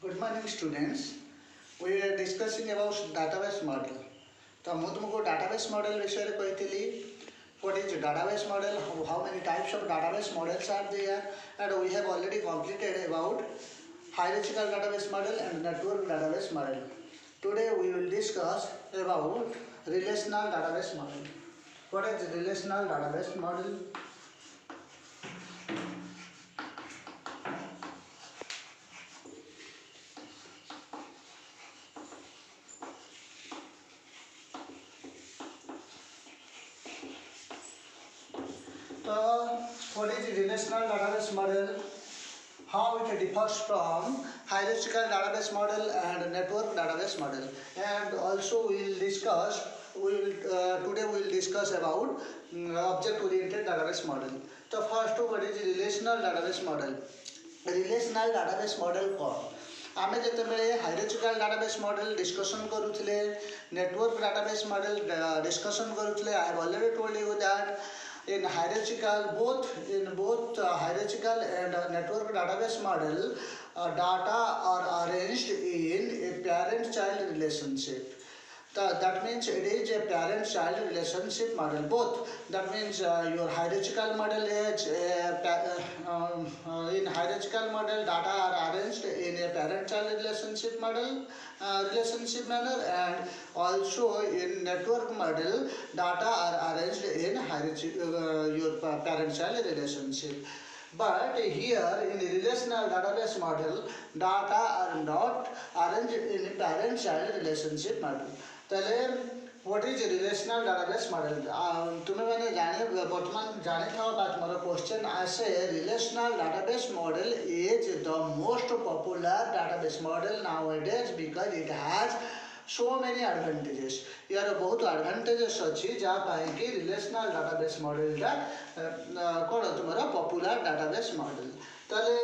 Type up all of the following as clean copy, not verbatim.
Good morning students. We are discussing about database model. तो मैं तुमको database model विषय में कहती what is database model, how many types of database models are there, and we have already completed about hierarchical database model and network database model. Today we will discuss about relational database model. What is relational database model? What is relational database model? How it differs from hierarchical database model and network database model, and also we will discuss. Today we will discuss about object-oriented database model. So first, what is relational database model? Relational database model कौन? आमे जेतेबेले hierarchical database model discussion करूथिले network database model discussion करूथिले I have already told you that in both hierarchical and network database model data are arranged in a parent child relationship. That means it is a parent child relationship model both. That means your hierarchical model is in hierarchical model data are arranged in a parent child relationship model relationship manner, and also in network model data are arranged in your parent child relationship. But here in the relational database model data are not arranged in a parent child relationship model. তাহলে what is relational database model? तुम्हें मैंने जाने वर्तमान जाने था बात more question आसे relational database model is the most popular database model nowadays because it has so many advantages. यार बहुत advantages अच्छी जा पाएंगे relational database model टा कौन तुम्हारा popular database model. ताले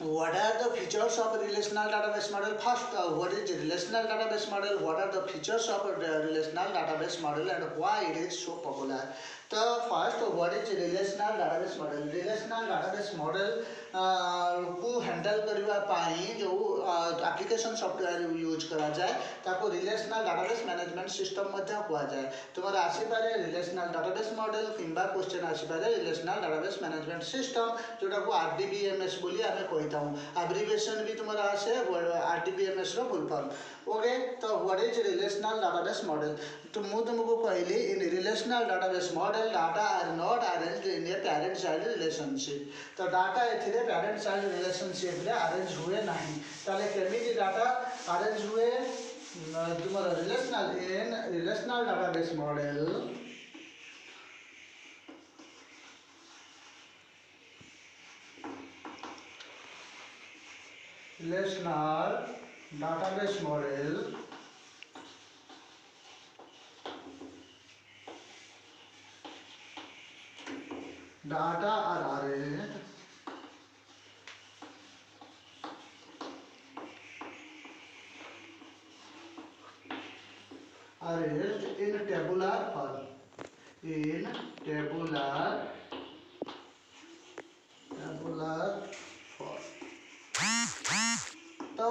what are the features of a relational database model? First, what is a relational database model? What are the features of a relational database model and why it is so popular? So first, what is a relational database model? Relational database model को handle करने पाई जो application software use करा जाए ताको relational database management system मध्य कुआ जाए. तुम्हारा आसी पारे रिलेशनल डाटाबेस मॉडल किंबा क्वेश्चन आसी पारे रिलेशनल डाटाबेस मैनेजमेंट सिस्टम जोटा को आरडीबीएमएस बोली आमे कहता हूं. एब्रिविएशन भी तुम्हारा आसे आरडीबीएमएस रो फुल फॉर्म. ओके, तो what is relational database model? तो मु तुमको कहली in relational database model data are not arranged in a parent child relationship. तो डाटा एथिरे पेरेंट चाइल्ड रिलेशनशिप रे अरेंज हुए नहीं. ताले केमिति डाटा अरेंज हुए तुम्हारा relational database model data are arranged in tabular form. तो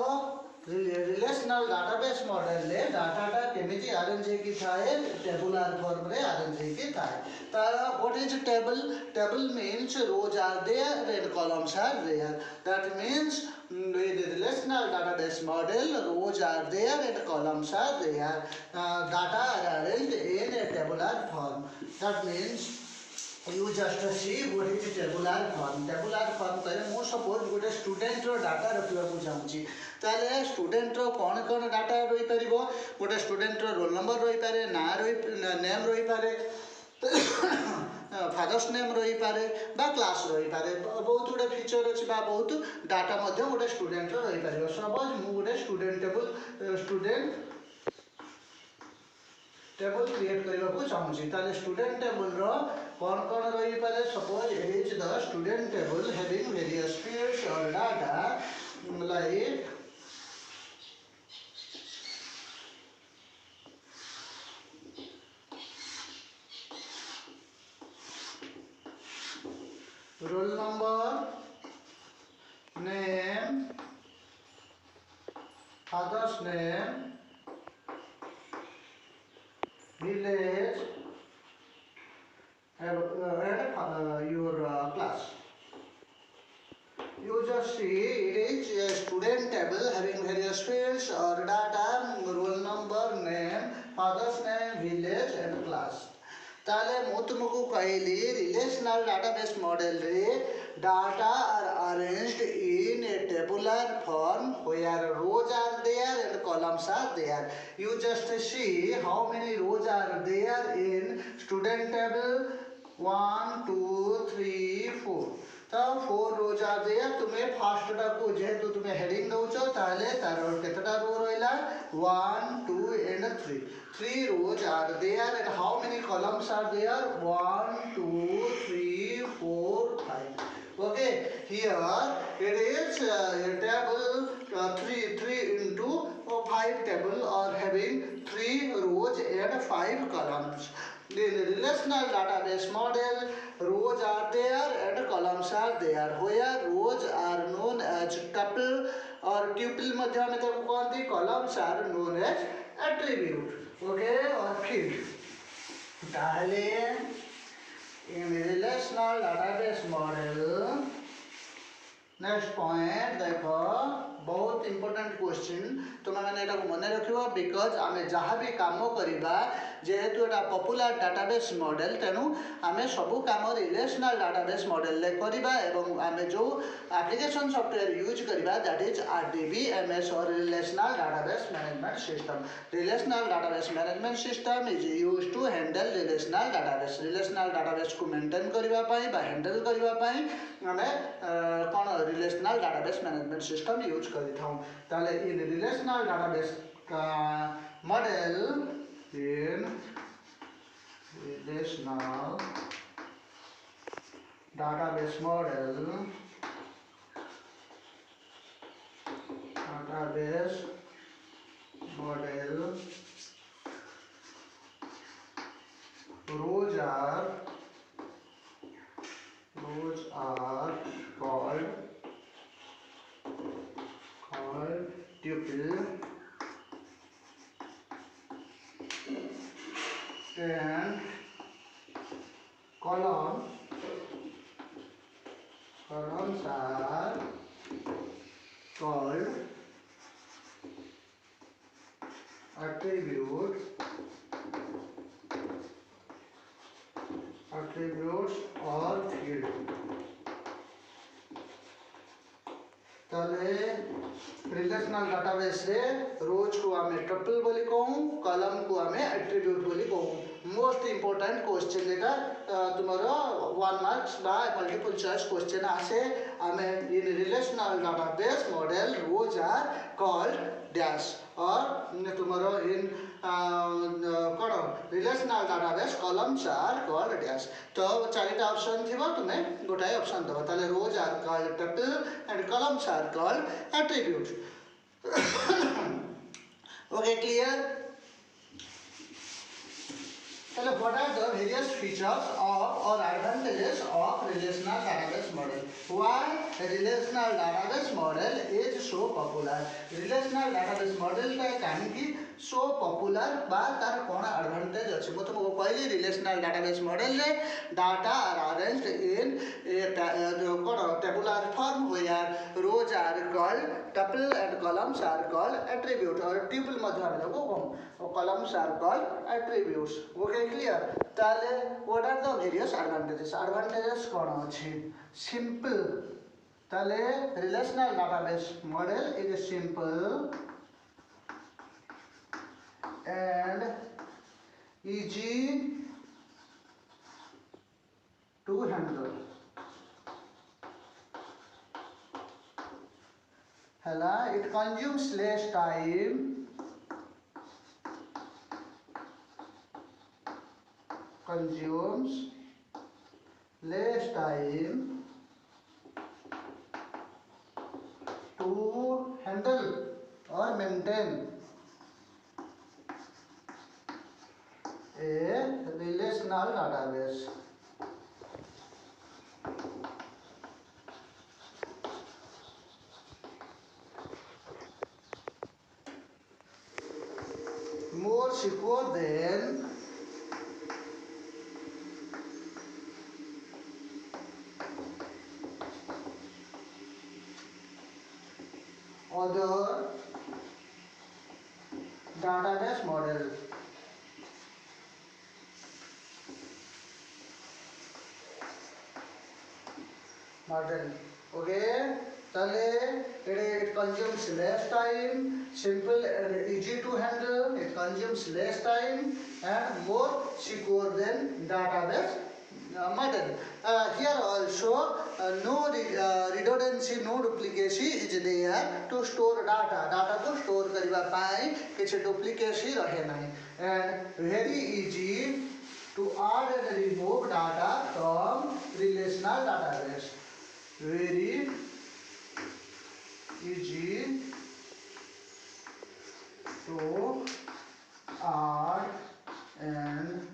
रिलेशनल डाटाबेस मॉडल ले डाटाटा केमिति अरेंज की थाए टेबुलर फॉर्म रे अरेंज की थाए. तो what is table means rows are there and columns are there. That means with the relational database model rows are there and columns are there. Data are arranged in a tabular form. That means you just see what is tabular form. Tabular form करें मो suppose गोटे student रो data रखिबा को चाहूची ताले student रो कोन कोन data रही परिबो. गोटे student रो roll number रही पारे, ना रही नेम रही पारे, फादर्स नेम रही पारे बा क्लास रही पारे. बहुत गुडे फीचर अछि बा बहुत डाटा मध्य गोटे स्टूडेंट रो रही पारिबो. सपोज मु गोटे स्टूडेंट टेबल क्रिएट करने को चाहूँगी ताले स्टूडेंट टेबल रो कौन कौन रही पारे. Suppose it is the student table having various fields और data like roll number, name, father's name, village, and your class. You just see it is a student table having various fields or data, roll number, name, father's name, village and class. ताले ମୁଁ ତୁମକୁ କହିଲି relational database model ରେ data are arranged in a tabular form where rows are there and columns are there. You just see how many rows are there in student table. 1 2 3 4. तो 4 rows are there. तुम्हें first टा को जेहेतु तुम्हें heading दउछ ताले तार केतटा रो रहला 1 2 and 3. 3 rows are there and how many columns are there? 1 2 3 4 5. Okay, here it is a table 3 into 5 table or having 3 rows and 5 columns. In relational database model, rows are there and columns are there. Where rows are known as tuple or tuple madhya mein taku कहती, columns are known as attribute. Okay, or field. ताहले in relational database model, next point देखो बहुत important question तुम मैंने मन रखिबा because आमे जहाँ भी काम करिबा जेहेतु एटा पॉपुलर डाटाबेस मॉडल तेणु आमे सबु काम रिलेशनल डाटाबेस मॉडल ले करिबा एवं आमे जो एप्लीकेशन सॉफ्टवेयर यूज करिबा दैट इज RDBMS और relational database management system. Relational database management system is used to handle relational database. Relational database को मेंटेन करिबा पई बा हैंडल करिबा पई आमे कोन relational database management system use करि थाउ. ताले इन रिलेशनल डाटाबेस का model in relational database model rows are called tuple and columns are called attributes or field. ताले रिलेशनल डाटाबेस रे रोज को आमे टपल बोली कहूँ, कॉलम को आमे एट्रीब्यूट बोली कहूँ. मोस्ट इंपोर्टेंट क्वेश्चन एटा तुम्हारा 1 मार्क्स बा मल्टीपल चॉइस क्वेश्चन आसे. आमे in relational database model rows are called dash और तुम्हारा इन कौन relational database columns are called dash. तो चारिटा ऑप्शन थिबा तुमे गोटाए ऑप्शन दबा. ताले rows are called tuple and columns are called attributes. Okay, clear? Tell what are the various features of or advantages of relational database model? Why relational database model is so popular? Relational database model का कहीं so popular बा तार कौन advantage अच्छे. मैं तुमको कहली relational database model ले data are arranged in a कौन tabular form where rows are called tuple and columns are called attribute और tuple मध्य हम लोगों को columns are called attributes. Okay, clear? ताले what are the various advantages? Advantages कौन अच्छी? Simple. ताले relational database model is simple and easy to handle. Hela, it consumes less time. Consumes less time to handle or maintain a relational database. secure than other database model. Okay, it consumes less time, simple and easy to handle. It consumes less time and more secure than database model. Here also redundancy, no duplicacy is there to store data. Data को store करिबा पाई किसी duplicacy रहे नहीं, and very easy to add and remove data from relational database. Very easy to add and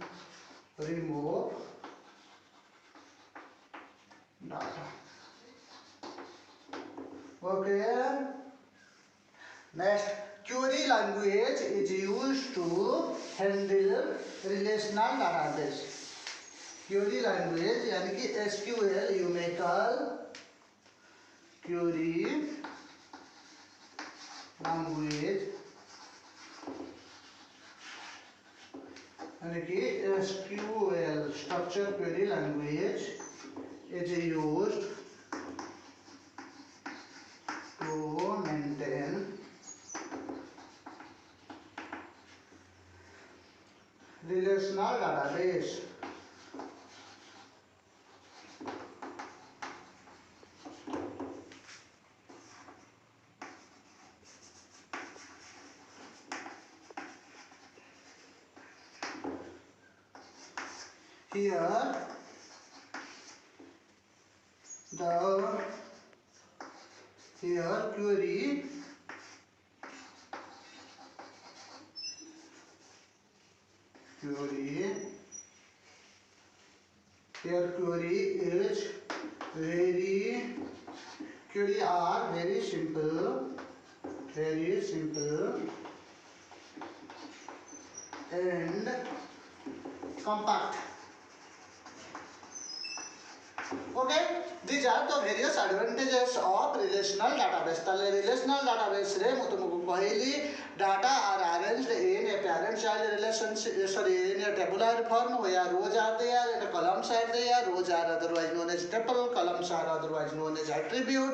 remove data. Okay. Next, query language is used to handle relational database. Query language यानी कि SQL you may call query language यानी कि SQL structure query language is used to maintain relational database. Here query is query are very simple and compact. Okay, these are the various advantages of relational database. ताले relational database रे मैं तुमको कहली data are arranged in a parent-child relationship, in a tabular form where rows are there and columns are there. Rows are otherwise known as tuple, columns are otherwise known as attribute.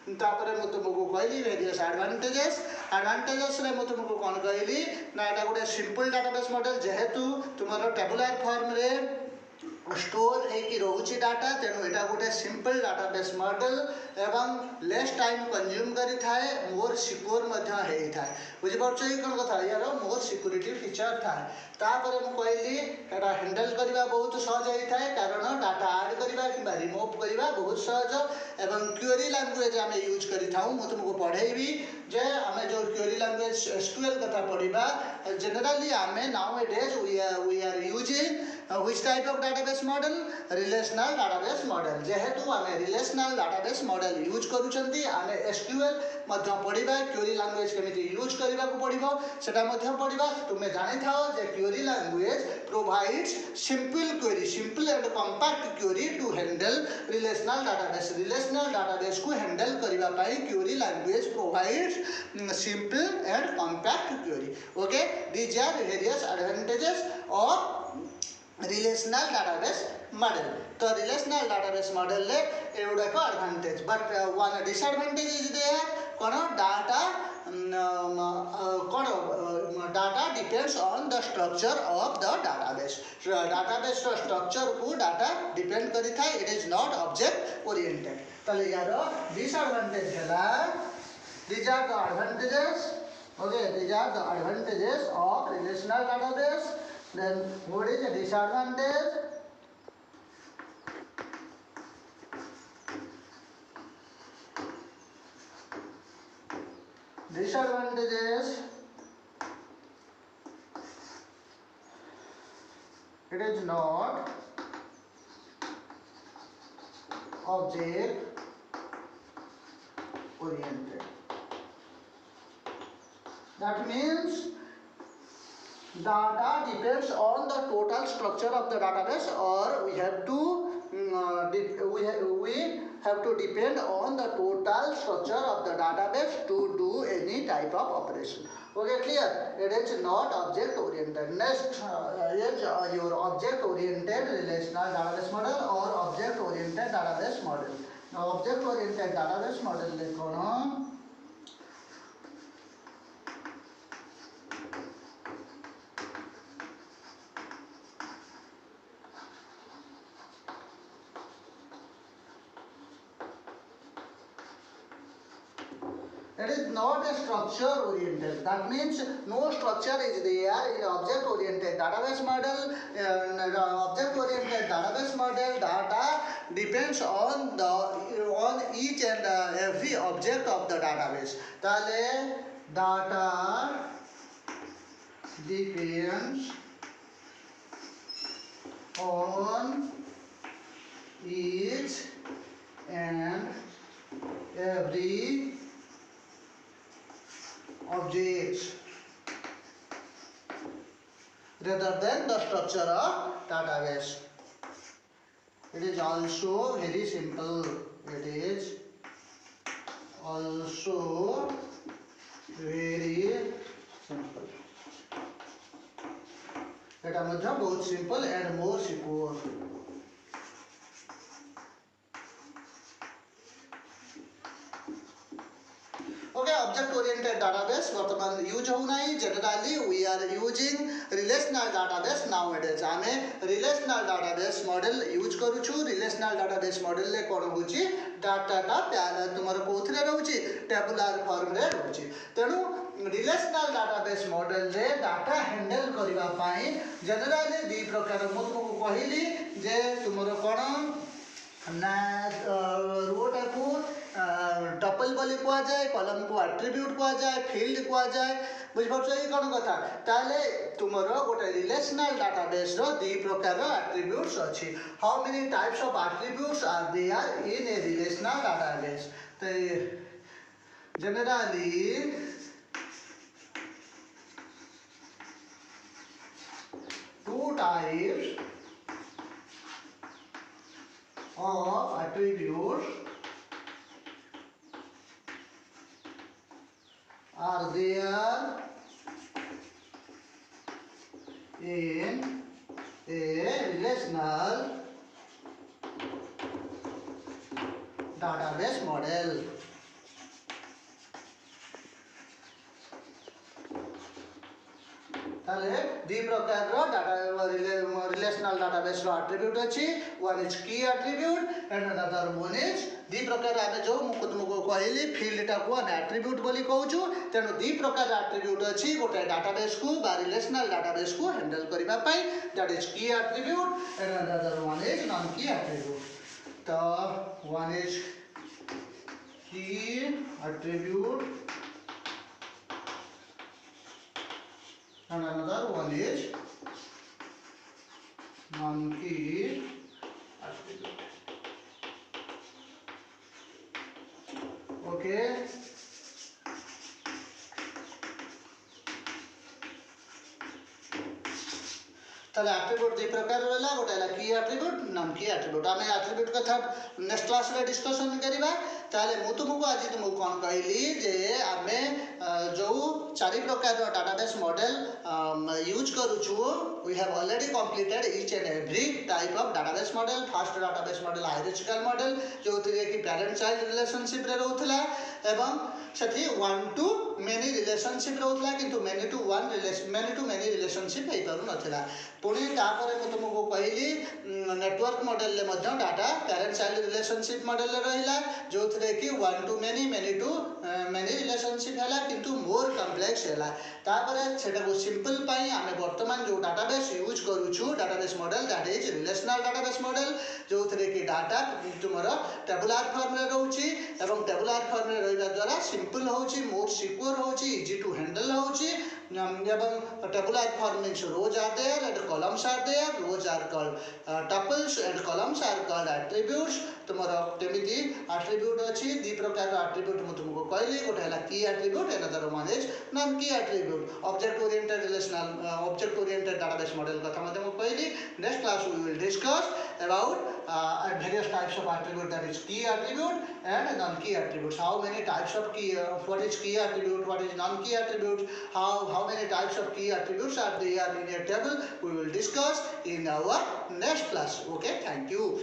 तापरे मैं तुमको कहली various advantages रे मैं तुमको कौन कहली ना एटा गोटे simple database model जेहेतु तुम्हारा tabular form रे स्टोर होगी रोचे डाटा तेणु यहाँ गोटे सिंपल डाटाबेस मॉडल एवं लेस टाइम कंज्यूम करी थाए मोर सिक्योर होता है बुझीपार कौन कथा यार मोर सिक्योरिटी फीचर थाए तापर मु कहली एटा हैंडल करबा बहुत सहज होता है कारण डाटा ऐड करबा कि रिमूव करबा बहुत सहज एवं क्वेरी लैंग्वेज आम यूज करि थाउ मु तुमको पढ़ेबी जे आम जो क्वेरी लैंग्वेज एसक्यूएल कथा पढ़ा generally um nowadays we are using which type of database model relational database model जेहेतु आम relational database model यूज करूछंती आम एसक्यूएल मध्य पढ़िबा क्वेरी लैंग्वेज केमिति यूज करबा को पड़िबो सेटा मध्य पढ़िबा तुमे जानि थाओ जे query language provides simple and compact query to handle relational database को handle करबा पई query language provides simple and compact query. Okay, these are various advantages of relational database model. तो relational database model ले एवढा को advantage but one disadvantage is there cone data data depends on the structure of the database. Database structure को data depend करी था, it is not object oriented. तले यारो disadvantage है these are the advantages. Okay, these are the advantages of relational database. Then what is the disadvantage? Disadvantages, it is not object oriented. That means data depends on the total structure of the database, or we have to we have to depend on the total structure of the database to do any type of operation. Okay, clear? It is not object oriented. Next is your object oriented relational database model or object oriented database model. Now object oriented database model लिखो. It is not a structure oriented. That means no structure is there in object oriented database model. Object oriented database model data depends on each and every object of the database. ताले data depends on each and every objects rather than the structure of database. It is also very simple. It is also very simple. It is both simple and more secure. Okay, object oriented database वर्तमान use हो नहीं. Generally we are using relational database nowadays. आमे relational database model use करू छु. Relational database model ले कौन होची data टा प्याला तुम्हारे कोथरे रहूची tabular form रे रहूची. तेणु relational database model रे डाटा हैंडल करिवा पाई generally दी प्रकार मु तुमको कहिली जे तुम्हारे कौन ना रोटा को टपल बोली कुआ जाए, कॉलम को एट्रीब्यूट कुआ जाए, फील्ड कुआ जाए. बुझ पाछ ये कोन कथा. ताले तुमरो गोटे रिलेशनल डाटाबेस रो दी प्रकार रो एट्रीब्यूट्स अछि. How many types of attributes are there in a relational database? तो generally two types of attributes are there in a relational database model. ताले दी प्रकार रो डाटा रिलेशनल डाटाबेस रो एट्रीब्यूट अछि. One is key attribute and another one is the प्रकार आमे जो मुको तुमको कहली field टा को आमे एट्रीब्यूट बोली कहउछु. तेनु दी प्रकार एट्रीब्यूट अछि गोटे डाटाबेस को बा रिलेशनल डाटाबेस को हैंडल करिबा पई. That is key attribute and another one is non key attribute. तो one is key attribute and another one is non-key attribute. Okay. ताले एट्रीब्यूट दी प्रकार रहला. गोटे हला key attribute, non key attribute. आमे एट्रीब्यूट कथा नेक्स्ट क्लास रे डिस्कशन करिबा. ताले मु तुमको आज तुमको कोन कहली जे आमे जो चारि प्रकार रो डाटाबेस मॉडल यूज करू छु. We have already completed each and every type of database model. First database model hierarchical model जो थिरे कि पेरेंट चाइल्ड रिलेशनशिप रे रहउथला एवं सथी वन टू मेनी रिलेशनशिप रहउथला किंतु मेनी टू मेनी रिलेशनशिप हे करू नथिला. पुणी तापर मु तुमको कहली नेटवर्क मॉडल ले मध्य data parent child relationship model ले रहिला जो थिरे कि one to many to many relationship हैला किंतु मोर कॉम्प्लेक्स हैला. तापर सेटा को सिंपल पाई आमे वर्तमान जो डाटाबेस यूज करू छु database model that is relational database model जो थिरे कि डाटा तुमरो टेबुलर फॉर्म रे रहउची एवं टेबुलर फॉर्म रे रहिबा द्वारा सिंपल होउची, मोर सिक्योर होउची, इजी टू हैंडल होउची, tabular form means rows are there and columns are there. Rows are called tuples and columns are called attributes. तुमरो केमिति attribute अछि दी प्रकार attribute मु तुमको कहली गोटे हला key attribute another one is non key attribute. Object oriented relational object oriented database model कथा मध्ये मु कहली. Next class we will discuss about various types of attribute, that is key attribute and non key attributes. How many types of key, what is key attribute, what is non key attribute, how many types of key attributes are there in a table, we will discuss in our next class. Okay, thank you.